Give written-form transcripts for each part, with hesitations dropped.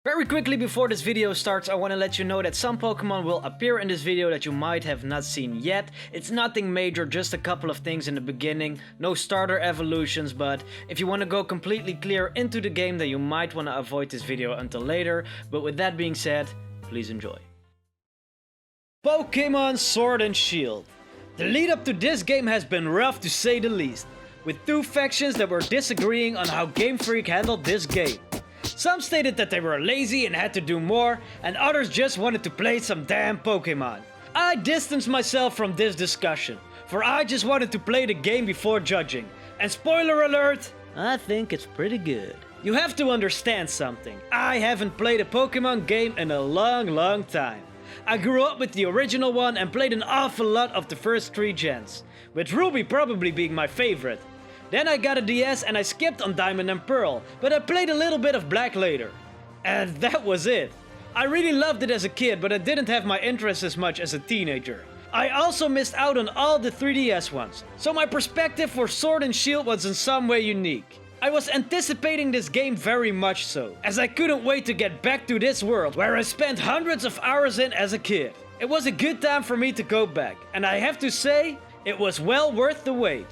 Very quickly before this video starts, I want to let you know that some Pokemon will appear in this video that you might have not seen yet. It's nothing major, just a couple of things in the beginning, no starter evolutions, but if you want to go completely clear into the game, then you might want to avoid this video until later. But with that being said, please enjoy. Pokemon Sword and Shield. The lead up to this game has been rough to say the least, with two factions that were disagreeing on how Game Freak handled this game. Some stated that they were lazy and had to do more, and others just wanted to play some damn Pokemon. I distanced myself from this discussion, for I just wanted to play the game before judging. And spoiler alert, I think it's pretty good. You have to understand something. I haven't played a Pokemon game in a long time. I grew up with the original one and played an awful lot of the first 3 gens, with Ruby probably being my favorite. Then I got a DS and I skipped on Diamond and Pearl, but I played a little bit of Black later. And that was it. I really loved it as a kid, but I didn't have my interest as much as a teenager. I also missed out on all the 3DS ones, so my perspective for Sword and Shield was in some way unique. I was anticipating this game very much so, as I couldn't wait to get back to this world where I spent hundreds of hours in as a kid. It was a good time for me to go back, and I have to say, it was well worth the wait.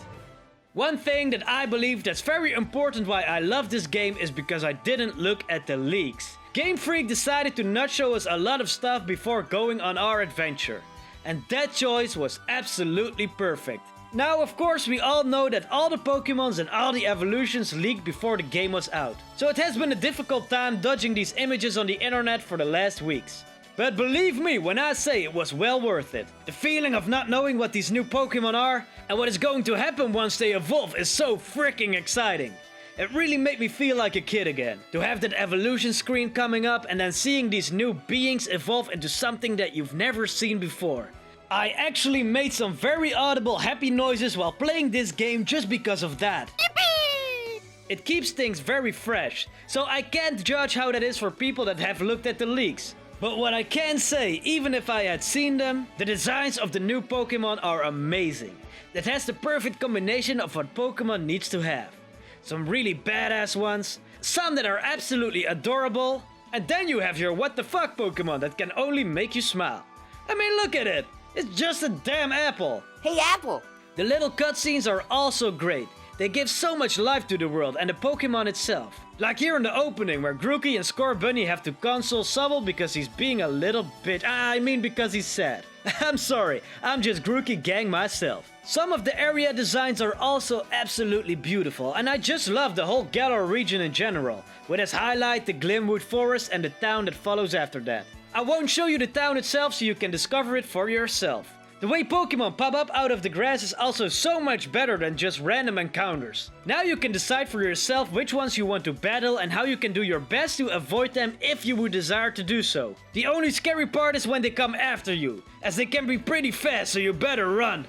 One thing that I believe that's very important why I love this game is because I didn't look at the leaks. Game Freak decided to not show us a lot of stuff before going on our adventure. And that choice was absolutely perfect. Now of course we all know that all the Pokemons and all the evolutions leaked before the game was out. So it has been a difficult time dodging these images on the internet for the last weeks. But believe me when I say it was well worth it. The feeling of not knowing what these new Pokemon are and what is going to happen once they evolve is so freaking exciting. It really made me feel like a kid again. To have that evolution screen coming up and then seeing these new beings evolve into something that you've never seen before. I actually made some very audible happy noises while playing this game just because of that. Yippee! It keeps things very fresh, so I can't judge how that is for people that have looked at the leaks. But what I can say, even if I had seen them, the designs of the new Pokemon are amazing. That has the perfect combination of what Pokemon needs to have. Some really badass ones, some that are absolutely adorable, and then you have your what the fuck Pokemon that can only make you smile. I mean, look at it! It's just a damn apple! Hey, Apple! The little cutscenes are also great. They give so much life to the world and the Pokemon itself. Like here in the opening where Grookey and Scorbunny have to console Sobble because he's being a little bitch. I mean because he's sad. I'm sorry, I'm just Grookey gang myself. Some of the area designs are also absolutely beautiful, and I just love the whole Galar region in general, with its highlight the Glimwood Forest and the town that follows after that. I won't show you the town itself so you can discover it for yourself. The way Pokemon pop up out of the grass is also so much better than just random encounters. Now you can decide for yourself which ones you want to battle and how you can do your best to avoid them if you would desire to do so. The only scary part is when they come after you, as they can be pretty fast, so you better run.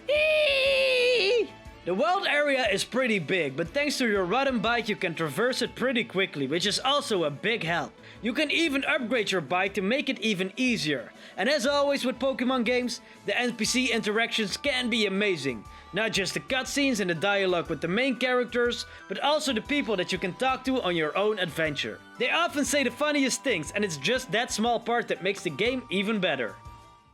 Eee! The world area is pretty big, but thanks to your Rotom bike you can traverse it pretty quickly, which is also a big help. You can even upgrade your bike to make it even easier. And as always with Pokemon games, the NPC interactions can be amazing. Not just the cutscenes and the dialogue with the main characters, but also the people that you can talk to on your own adventure. They often say the funniest things, and it's just that small part that makes the game even better.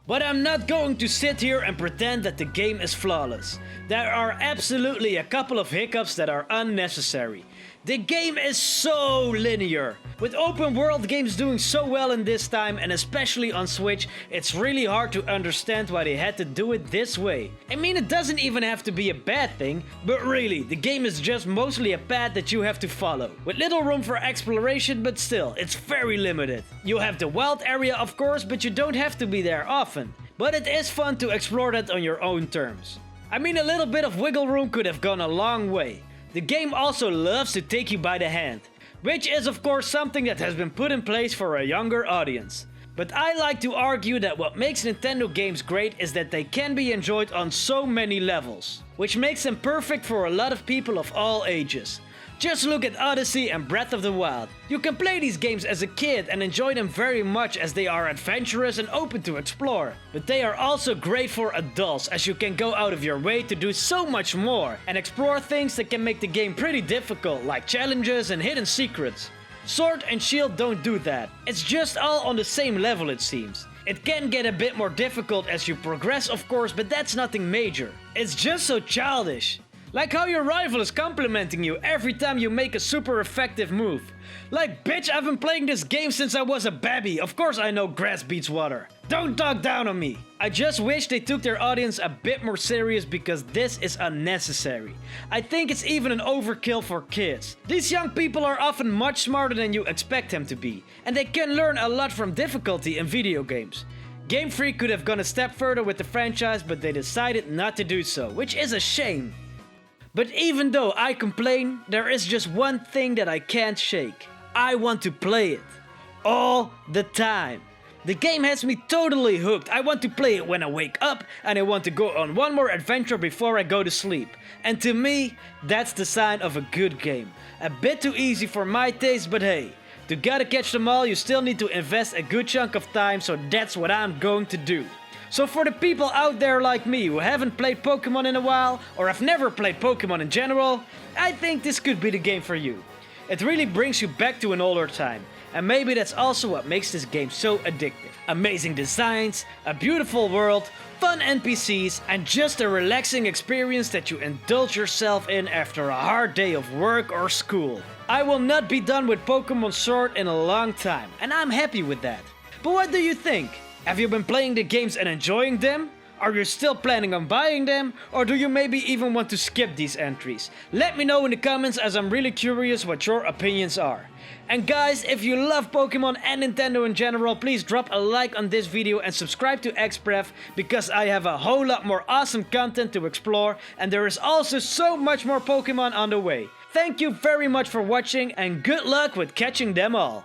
But I'm not going to sit here and pretend that the game is flawless. There are absolutely a couple of hiccups that are unnecessary. The game is so linear. With open world games doing so well in this time, and especially on Switch, it's really hard to understand why they had to do it this way. I mean, it doesn't even have to be a bad thing, but really, the game is just mostly a path that you have to follow. With little room for exploration, but still, it's very limited. You have the wild area of course, but you don't have to be there often. But it is fun to explore that on your own terms. I mean, a little bit of wiggle room could have gone a long way. The game also loves to take you by the hand, which is of course something that has been put in place for a younger audience. But I like to argue that what makes Nintendo games great is that they can be enjoyed on so many levels, which makes them perfect for a lot of people of all ages. Just look at Odyssey and Breath of the Wild. You can play these games as a kid and enjoy them very much as they are adventurous and open to explore. But they are also great for adults as you can go out of your way to do so much more and explore things that can make the game pretty difficult, like challenges and hidden secrets. Sword and Shield don't do that. It's just all on the same level, it seems. It can get a bit more difficult as you progress, of course, but that's nothing major. It's just so childish. Like how your rival is complimenting you every time you make a super effective move. Like, bitch, I've been playing this game since I was a baby. Of course I know grass beats water. Don't talk down on me. I just wish they took their audience a bit more serious because this is unnecessary. I think it's even an overkill for kids. These young people are often much smarter than you expect them to be, and they can learn a lot from difficulty in video games. Game Freak could have gone a step further with the franchise, but they decided not to do so, which is a shame. But even though I complain, there is just one thing that I can't shake. I want to play it. All the time. The game has me totally hooked. I want to play it when I wake up, and I want to go on one more adventure before I go to sleep. And to me, that's the sign of a good game. A bit too easy for my taste, but hey, to gotta catch them all, you still need to invest a good chunk of time, so that's what I'm going to do. So for the people out there like me who haven't played Pokemon in a while, or have never played Pokemon in general, I think this could be the game for you. It really brings you back to an older time, and maybe that's also what makes this game so addictive. Amazing designs, a beautiful world, fun NPCs, and just a relaxing experience that you indulge yourself in after a hard day of work or school. I will not be done with Pokemon Sword in a long time, and I'm happy with that. But what do you think? Have you been playing the games and enjoying them? Are you still planning on buying them? Or do you maybe even want to skip these entries? Let me know in the comments, as I'm really curious what your opinions are. And guys, if you love Pokemon and Nintendo in general, please drop a like on this video and subscribe to XPref, because I have a whole lot more awesome content to explore, and there is also so much more Pokemon on the way. Thank you very much for watching, and good luck with catching them all.